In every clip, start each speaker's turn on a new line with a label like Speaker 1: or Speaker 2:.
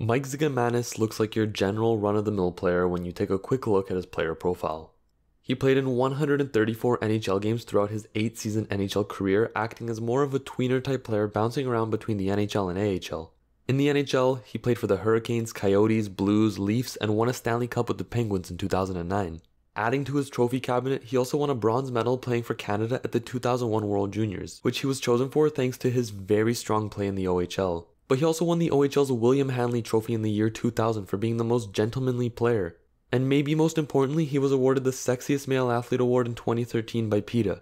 Speaker 1: Mike Zigomanis looks like your general run-of-the-mill player when you take a quick look at his player profile. He played in 134 NHL games throughout his 8-season NHL career, acting as more of a tweener-type player bouncing around between the NHL and AHL. In the NHL, he played for the Hurricanes, Coyotes, Blues, Leafs, and won a Stanley Cup with the Penguins in 2009. Adding to his trophy cabinet, he also won a bronze medal playing for Canada at the 2001 World Juniors, which he was chosen for thanks to his very strong play in the OHL. But he also won the OHL's William Hanley Trophy in the year 2000 for being the most gentlemanly player. And maybe most importantly, he was awarded the Sexiest Male Athlete Award in 2013 by PETA.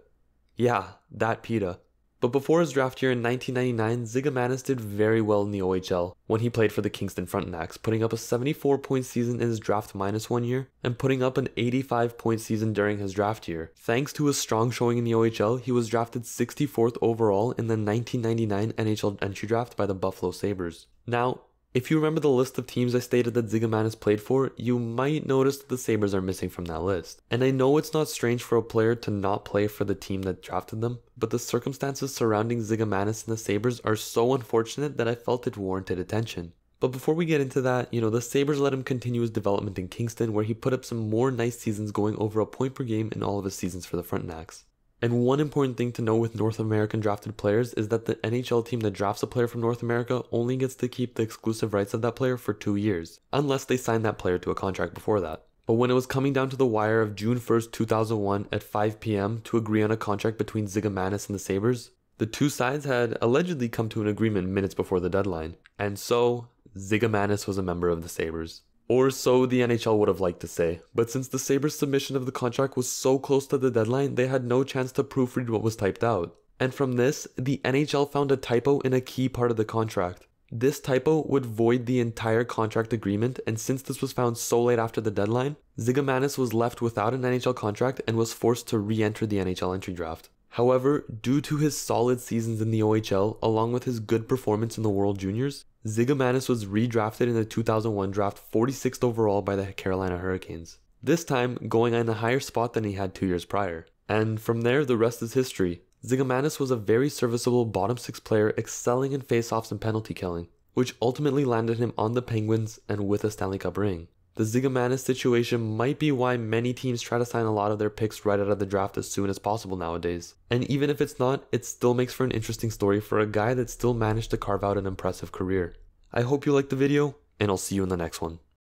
Speaker 1: Yeah, that PETA. But before his draft year in 1999, Zigomanis did very well in the OHL when he played for the Kingston Frontenacs, putting up a 74-point season in his draft minus 1 year, and putting up an 85-point season during his draft year. Thanks to his strong showing in the OHL, he was drafted 64th overall in the 1999 NHL entry draft by the Buffalo Sabres. Now, if you remember the list of teams I stated that Zigomanis played for, you might notice that the Sabres are missing from that list. And I know it's not strange for a player to not play for the team that drafted them, but the circumstances surrounding Zigomanis and the Sabres are so unfortunate that I felt it warranted attention. But before we get into that, the Sabres let him continue his development in Kingston, where he put up some more nice seasons, going over a point per game in all of his seasons for the Frontenacs. And one important thing to know with North American drafted players is that the NHL team that drafts a player from North America only gets to keep the exclusive rights of that player for 2 years, unless they sign that player to a contract before that. But when it was coming down to the wire of June 1st, 2001 at 5 p.m. to agree on a contract between Zigomanis and the Sabres, the two sides had allegedly come to an agreement minutes before the deadline. And so, Zigomanis was a member of the Sabres. Or so the NHL would have liked to say, but since the Sabres' submission of the contract was so close to the deadline, they had no chance to proofread what was typed out. And from this, the NHL found a typo in a key part of the contract. This typo would void the entire contract agreement, and since this was found so late after the deadline, Zigomanis was left without an NHL contract and was forced to re-enter the NHL entry draft. However, due to his solid seasons in the OHL, along with his good performance in the World Juniors, Zigomanis was redrafted in the 2001 draft 46th overall by the Carolina Hurricanes, this time going in a higher spot than he had 2 years prior. And from there, the rest is history. Zigomanis was a very serviceable bottom six player, excelling in faceoffs and penalty killing, which ultimately landed him on the Penguins and with a Stanley Cup ring. The Zigomanis situation might be why many teams try to sign a lot of their picks right out of the draft as soon as possible nowadays. And even if it's not, it still makes for an interesting story for a guy that still managed to carve out an impressive career. I hope you liked the video, and I'll see you in the next one.